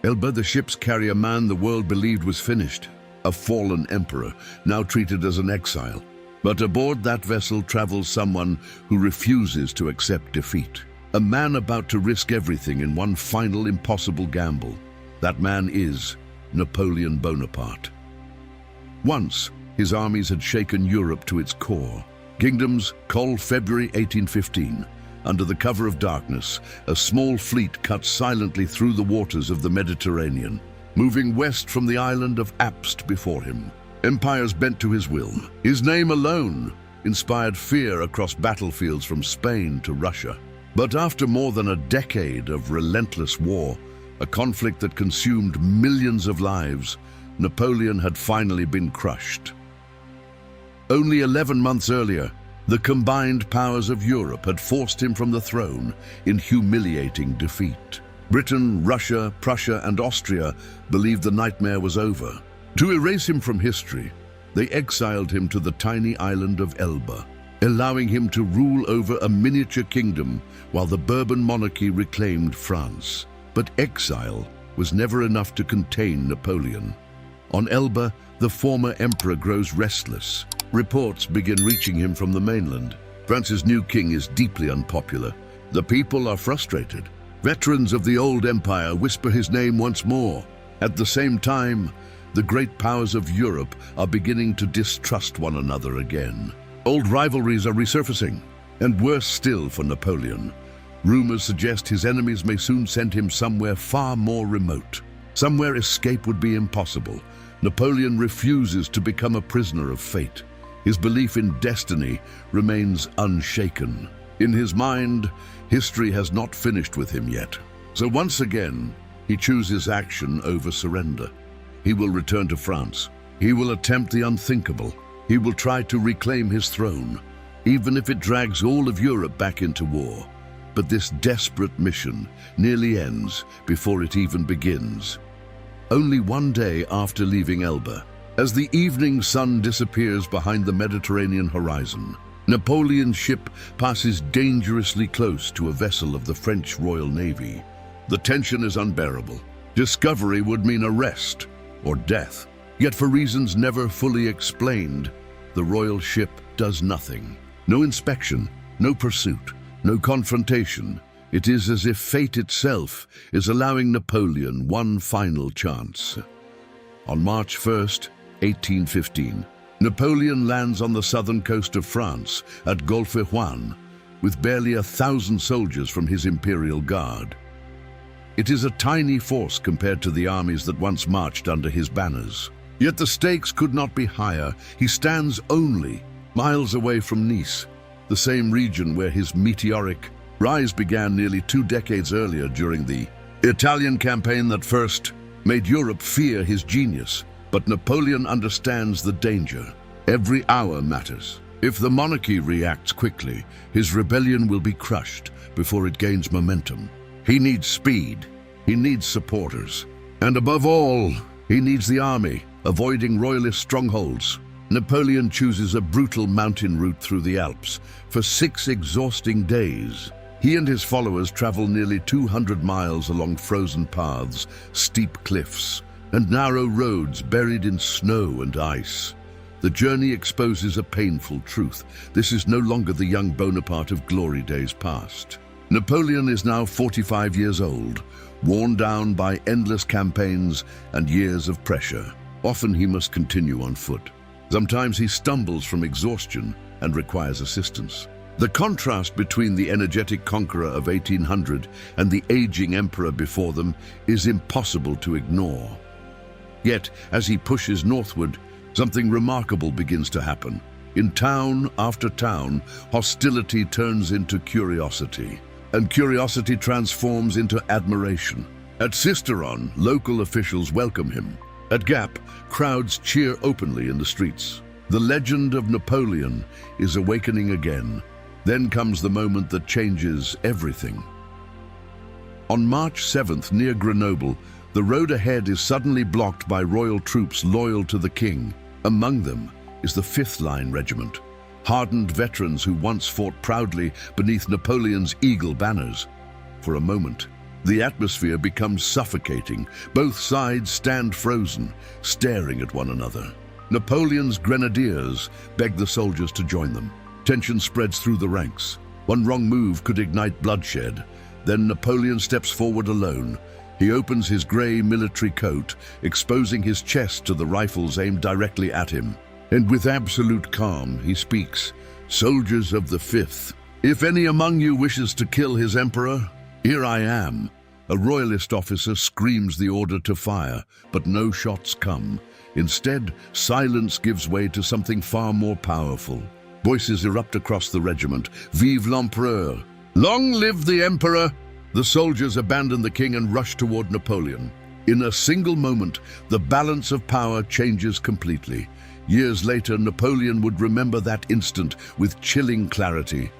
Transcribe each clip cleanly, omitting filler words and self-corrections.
Elba, the ships carry a man the world believed was finished, a fallen emperor, now treated as an exile. But aboard that vessel travels someone who refuses to accept defeat. A man about to risk everything in one final impossible gamble. That man is Napoleon Bonaparte. Once, his armies had shaken Europe to its core. Kingdoms, cold February 1815. Under the cover of darkness, a small fleet cut silently through the waters of the Mediterranean, moving west from the island of Apst before him. Empires bent to his will. His name alone inspired fear across battlefields from Spain to Russia. But after more than a decade of relentless war, a conflict that consumed millions of lives, Napoleon had finally been crushed. Only 11 months earlier, the combined powers of Europe had forced him from the throne in humiliating defeat. Britain, Russia, Prussia, and Austria believed the nightmare was over. To erase him from history, they exiled him to the tiny island of Elba, allowing him to rule over a miniature kingdom while the Bourbon monarchy reclaimed France. But exile was never enough to contain Napoleon. On Elba, the former emperor grows restless. Reports begin reaching him from the mainland. France's new king is deeply unpopular. The people are frustrated. Veterans of the old empire whisper his name once more. At the same time, the great powers of Europe are beginning to distrust one another again. Old rivalries are resurfacing, and worse still for Napoleon. Rumors suggest his enemies may soon send him somewhere far more remote. Somewhere escape would be impossible. Napoleon refuses to become a prisoner of fate. His belief in destiny remains unshaken. In his mind, history has not finished with him yet. So once again, he chooses action over surrender. He will return to France. He will attempt the unthinkable. He will try to reclaim his throne, even if it drags all of Europe back into war. But this desperate mission nearly ends before it even begins. Only one day after leaving Elba, as the evening sun disappears behind the Mediterranean horizon, Napoleon's ship passes dangerously close to a vessel of the French Royal Navy. The tension is unbearable. Discovery would mean arrest or death. Yet for reasons never fully explained, the royal ship does nothing. No inspection, no pursuit, no confrontation. It is as if fate itself is allowing Napoleon one final chance. On March 1st, 1815, Napoleon lands on the southern coast of France at Golfe-Juan with barely 1,000 soldiers from his imperial guard. It is a tiny force compared to the armies that once marched under his banners. Yet the stakes could not be higher. He stands only miles away from Nice, the same region where his meteoric rise began nearly 2 decades earlier during the Italian campaign that first made Europe fear his genius. But Napoleon understands the danger. Every hour matters. If the monarchy reacts quickly, his rebellion will be crushed before it gains momentum. He needs speed, he needs supporters, and above all, he needs the army, avoiding royalist strongholds. Napoleon chooses a brutal mountain route through the Alps for 6 exhausting days. He and his followers travel nearly 200 miles along frozen paths, steep cliffs, and narrow roads buried in snow and ice. The journey exposes a painful truth. This is no longer the young Bonaparte of glory days past. Napoleon is now 45 years old, worn down by endless campaigns and years of pressure. Often he must continue on foot. Sometimes he stumbles from exhaustion and requires assistance. The contrast between the energetic conqueror of 1800 and the aging emperor before them is impossible to ignore. Yet, as he pushes northward, something remarkable begins to happen. In town after town, hostility turns into curiosity, and curiosity transforms into admiration. At Sisteron, local officials welcome him. At Gap, crowds cheer openly in the streets. The legend of Napoleon is awakening again. Then comes the moment that changes everything. On March 7th, near Grenoble, the road ahead is suddenly blocked by royal troops loyal to the king. Among them is the 5th Line Regiment, hardened veterans who once fought proudly beneath Napoleon's eagle banners. For a moment, The atmosphere becomes suffocating. Both sides stand frozen, staring at one another. Napoleon's grenadiers beg the soldiers to join them. Tension spreads through the ranks. One wrong move could ignite bloodshed. Then Napoleon steps forward alone. He opens his grey military coat, exposing his chest to the rifles aimed directly at him. And with absolute calm, he speaks, "Soldiers of the Fifth, if any among you wishes to kill his emperor, here I am." A royalist officer screams the order to fire, but no shots come. Instead, silence gives way to something far more powerful. Voices erupt across the regiment. "Vive l'Empereur! Long live the Emperor!" The soldiers abandon the king and rush toward Napoleon. In a single moment, the balance of power changes completely. Years later, Napoleon would remember that instant with chilling clarity.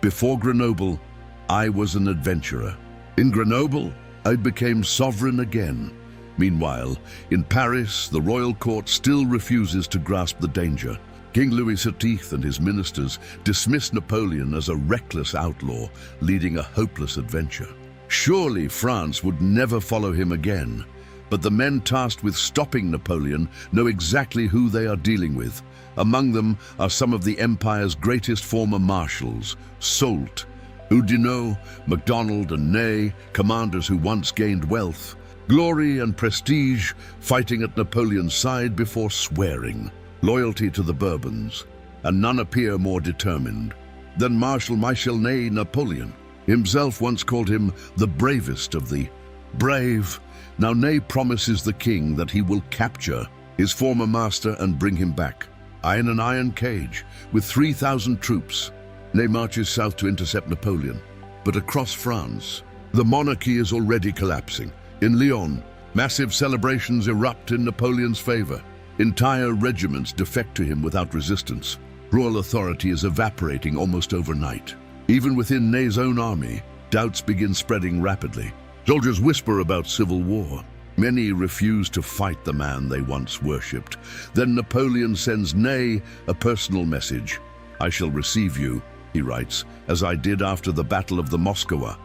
"Before Grenoble, I was an adventurer. In Grenoble, I became sovereign again." Meanwhile, in Paris, the royal court still refuses to grasp the danger. King Louis XVIII and his ministers dismiss Napoleon as a reckless outlaw, leading a hopeless adventure. Surely France would never follow him again. But the men tasked with stopping Napoleon know exactly who they are dealing with. Among them are some of the empire's greatest former marshals, Soult, Oudinot, MacDonald and Ney, commanders who once gained wealth, glory and prestige, fighting at Napoleon's side before swearing loyalty to the Bourbons, and none appear more determined than Marshal Michel Ney. Napoleon himself once called him the bravest of the brave. Now Ney promises the king that he will capture his former master and bring him back. In an iron cage with 3,000 troops, Ney marches south to intercept Napoleon. But across France, the monarchy is already collapsing. In Lyon, massive celebrations erupt in Napoleon's favor. Entire regiments defect to him without resistance. Royal authority is evaporating almost overnight. Even within Ney's own army, doubts begin spreading rapidly. Soldiers whisper about civil war. Many refuse to fight the man they once worshipped. Then Napoleon sends Ney a personal message. "I shall receive you," he writes, "as I did after the Battle of the Moskowa."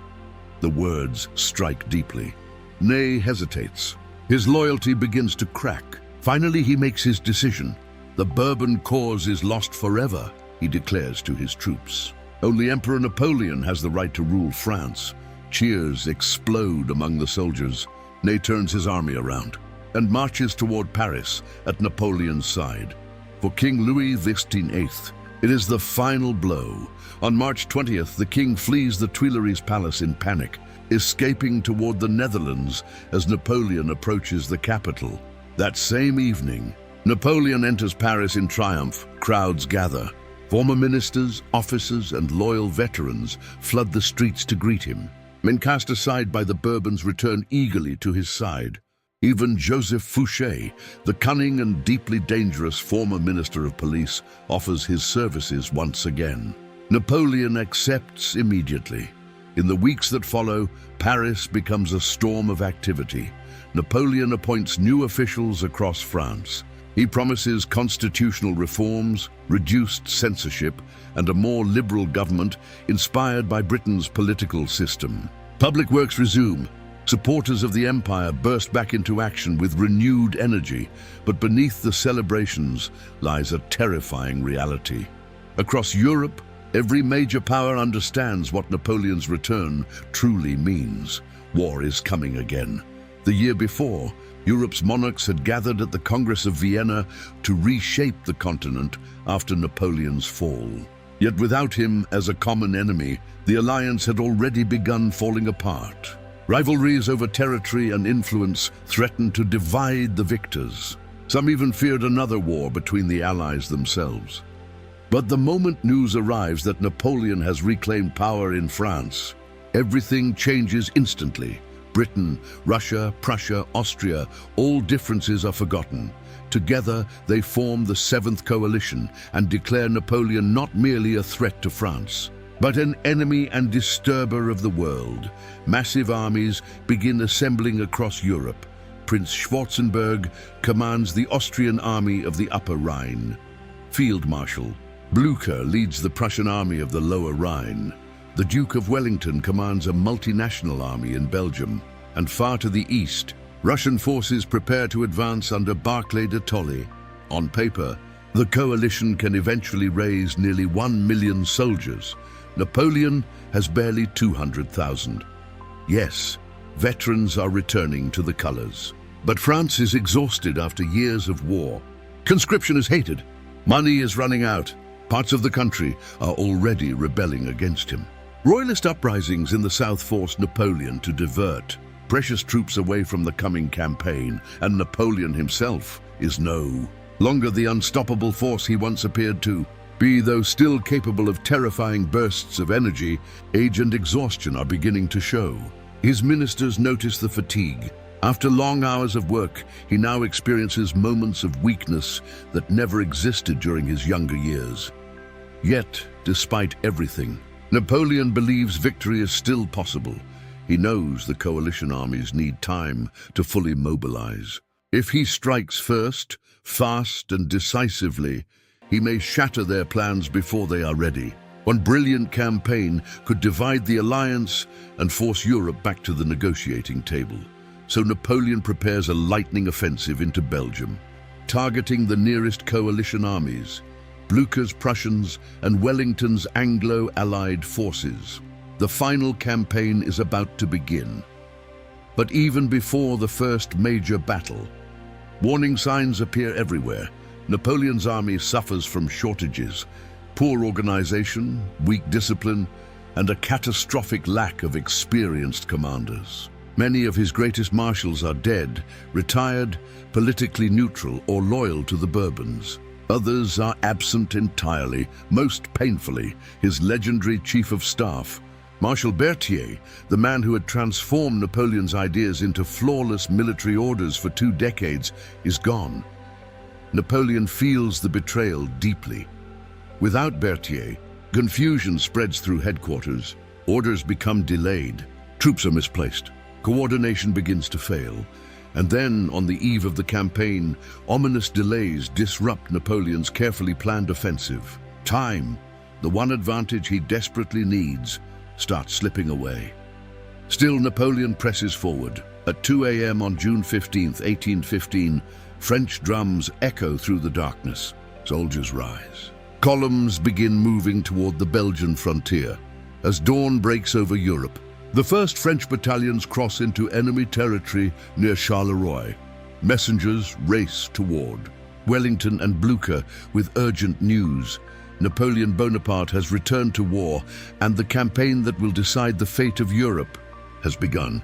The words strike deeply. Ney hesitates. His loyalty begins to crack. Finally, he makes his decision. "The Bourbon cause is lost forever," he declares to his troops. Only Emperor Napoleon has the right to rule France. Cheers explode among the soldiers. Ney turns his army around and marches toward Paris at Napoleon's side. For King Louis XVIII, it is the final blow. On March 20th, the king flees the Tuileries Palace in panic, escaping toward the Netherlands as Napoleon approaches the capital. That same evening, Napoleon enters Paris in triumph. Crowds gather. Former ministers, officers, and loyal veterans flood the streets to greet him. Men cast aside by the Bourbons return eagerly to his side. Even Joseph Fouché, the cunning and deeply dangerous former minister of police, offers his services once again. Napoleon accepts immediately. In the weeks that follow, Paris becomes a storm of activity. Napoleon appoints new officials across France. He promises constitutional reforms, reduced censorship, and a more liberal government inspired by Britain's political system. Public works resume. Supporters of the empire burst back into action with renewed energy, but beneath the celebrations lies a terrifying reality. Across Europe, every major power understands what Napoleon's return truly means. War is coming again. The year before, Europe's monarchs had gathered at the Congress of Vienna to reshape the continent after Napoleon's fall. Yet without him as a common enemy, the alliance had already begun falling apart. Rivalries over territory and influence threatened to divide the victors. Some even feared another war between the allies themselves. But the moment news arrives that Napoleon has reclaimed power in France, everything changes instantly. Britain, Russia, Prussia, Austria, all differences are forgotten. Together, they form the Seventh Coalition and declare Napoleon not merely a threat to France, but an enemy and disturber of the world. Massive armies begin assembling across Europe. Prince Schwarzenberg commands the Austrian army of the Upper Rhine. Field Marshal Blücher leads the Prussian army of the Lower Rhine. The Duke of Wellington commands a multinational army in Belgium, and far to the east, Russian forces prepare to advance under Barclay de Tolly. On paper, the coalition can eventually raise nearly 1 million soldiers. Napoleon has barely 200,000. Yes, veterans are returning to the colors. But France is exhausted after years of war. Conscription is hated. Money is running out. Parts of the country are already rebelling against him. Royalist uprisings in the south force Napoleon to divert precious troops away from the coming campaign, and Napoleon himself is no longer the unstoppable force he once appeared to be. Though still capable of terrifying bursts of energy, age and exhaustion are beginning to show. His ministers notice the fatigue. After long hours of work, he now experiences moments of weakness that never existed during his younger years. Yet, despite everything, Napoleon believes victory is still possible. He knows the coalition armies need time to fully mobilize. If he strikes first, fast and decisively, he may shatter their plans before they are ready. One brilliant campaign could divide the alliance and force Europe back to the negotiating table. So Napoleon prepares a lightning offensive into Belgium, targeting the nearest coalition armies, Blucher's Prussians and Wellington's Anglo-Allied forces. The final campaign is about to begin. But even before the first major battle, warning signs appear everywhere. Napoleon's army suffers from shortages, poor organization, weak discipline, and a catastrophic lack of experienced commanders. Many of his greatest marshals are dead, retired, politically neutral, or loyal to the Bourbons. Others are absent entirely, most painfully, his legendary chief of staff. Marshal Berthier, the man who had transformed Napoleon's ideas into flawless military orders for 2 decades, is gone. Napoleon feels the betrayal deeply. Without Berthier, confusion spreads through headquarters, orders become delayed, troops are misplaced. Coordination begins to fail, and then, on the eve of the campaign, ominous delays disrupt Napoleon's carefully planned offensive. Time, the one advantage he desperately needs, starts slipping away. Still, Napoleon presses forward. At 2 a.m. on June 15, 1815, French drums echo through the darkness. Soldiers rise. Columns begin moving toward the Belgian frontier. As dawn breaks over Europe, the first French battalions cross into enemy territory near Charleroi. Messengers race toward Wellington and Blucher with urgent news. Napoleon Bonaparte has returned to war, and the campaign that will decide the fate of Europe has begun.